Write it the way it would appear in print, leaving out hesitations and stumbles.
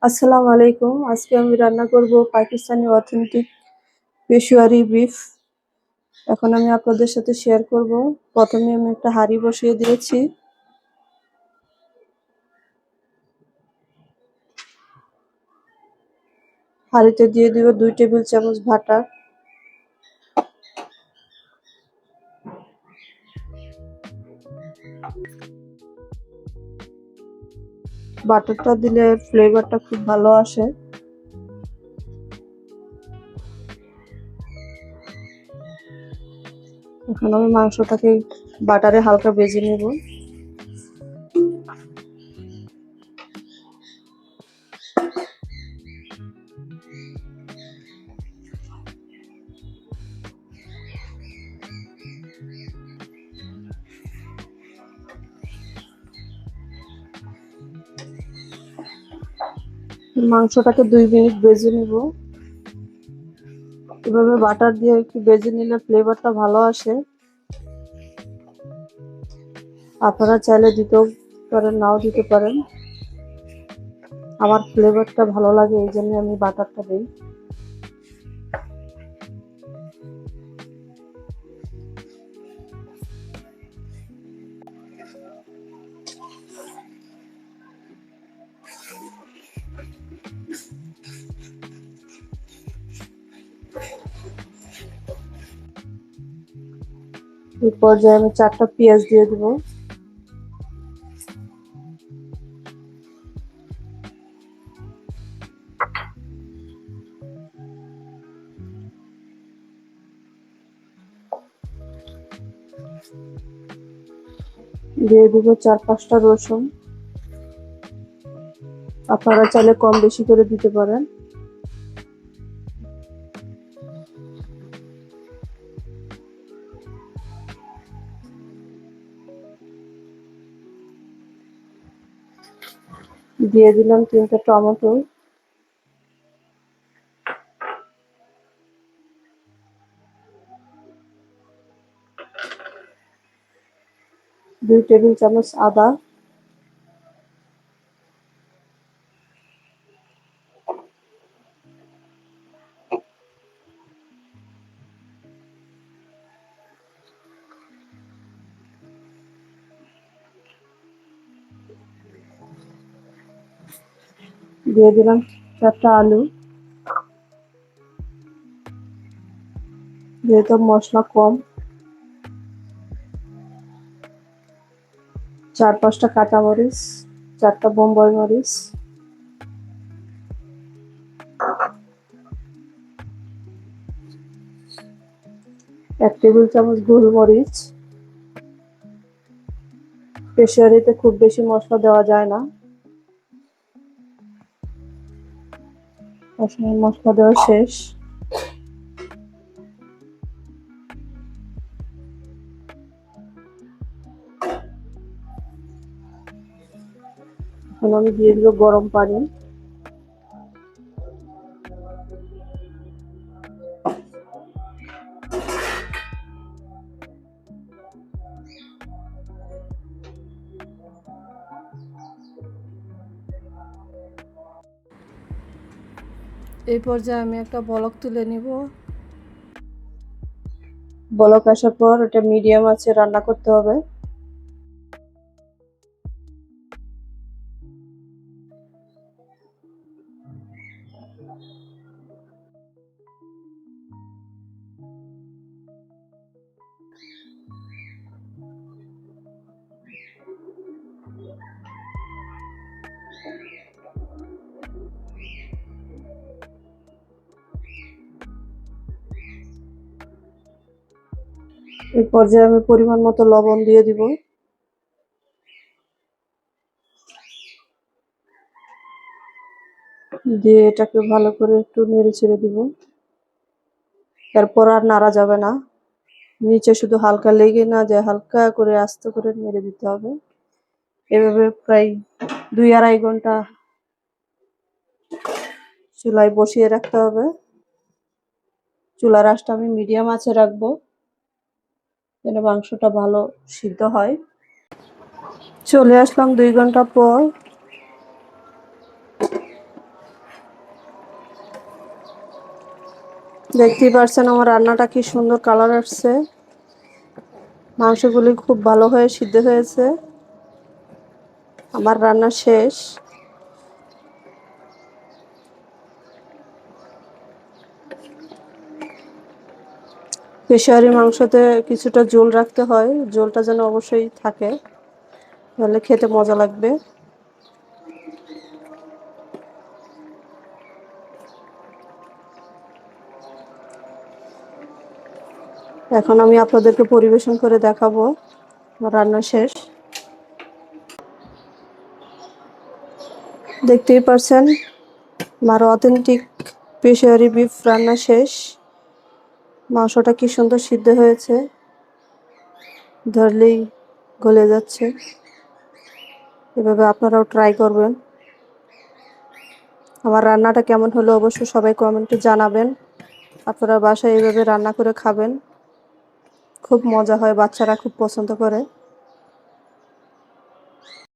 আসসালামু আলাইকুম। আজকে আমি রান্না করব পাকিস্তানি অথেন্টিক পেশোয়ারি বিফ। এখন আমি আপনাদের সাথে শেয়ার করব। প্রথমে আমি একটা হাঁড়ি বসিয়ে দিয়েছি। হাঁড়িতে দিয়ে দিব 2 টেবিল চামচ বাটার। বাটারটা দিলে ফ্লেভারটা খুব ভালো আসে। এখন আমি মাংসটাকে বাটারে হালকা ভেজে নেব। মাংসটাকে 2 মিনিট ভেজে নেব। এভাবে বাটার দিয়ে একটু ভেজে নিলে ফ্লেভারটা ভালো আসে। আপনারা চাইলে দিতেও পারেন, নাও দিতে পারেন। আমার ফ্লেভারটা ভালো লাগে, এই জন্য আমি বাটারটা দিই। এই পর্যায়ে আমি 4টা পেঁয়াজ দিয়ে দিব। দিয়ে দিব 4-5টা রসুন। আপনারা চাইলে কম বেশি করে দিতে পারেন। দিয়ে দিলাম 3টা টমেটো। দুই টেবিল চামচ আদা। দিয়ে দিলাম 4টা আলু। যেহেতু মশলা কম, 4-5টা কাঁচামরিচ, 4টা বোম্বাই মরিচ, 1 টেবিল চামচ গোলমরিচ। পেশোয়ারিতে খুব বেশি মশলা দেওয়া যায় না। আসলে মশলা দেওয়া শেষ। এখন আমি দিয়ে দিব গরম পানি। এই পর্যায়ে আমি একটা বলক তুলে নিব। বলক আসার পর এটা মিডিয়াম আঁচে রান্না করতে হবে। এই পর্যায়ে আমি পরিমাণ মতো লবণ দিয়ে দিব। দিয়ে এটাকে ভালো করে একটু নেড়ে ছেড়ে দিব। তারপর আর নাড়া যাবে না, নিচে শুধু হালকা লেগে না যায়, হালকা করে আস্তে করে নেড়ে দিতে হবে। এভাবে প্রায় 2-2.5 ঘন্টা চুলায় বসিয়ে রাখতে হবে। চুলার আঁচটা আমি মিডিয়াম আঁচে রাখবো, যেন মাংসটা ভালো সিদ্ধ হয়। চলে আসলাম 2 ঘন্টা পর। দেখতেই পারছেন আমার রান্নাটা কি সুন্দর কালার আসছে। মাংসগুলি খুব ভালো হয়ে সিদ্ধ হয়েছে। আমার রান্না শেষ। পেশোয়ারি মাংসতে কিছুটা ঝোল রাখতে হয়, ঝোলটা যেন অবশ্যই থাকে, তাহলে খেতে মজা লাগবে। এখন আমি আপনাদেরকে পরিবেশন করে দেখাবো আমার রান্না শেষ। দেখতেই পারছেন আমার অথেন্টিক পেশোয়ারি বিফ রান্না শেষ। মাংসটা কি সুন্দর সিদ্ধ হয়েছে, ধরলেই গলে যাচ্ছে। এভাবে আপনারাও ট্রাই করবেন। আমার রান্নাটা কেমন হলো অবশ্যই সবাই কমেন্টে জানাবেন। আপনারা বাসায় এইভাবে রান্না করে খাবেন, খুব মজা হয়, বাচ্চারা খুব পছন্দ করে।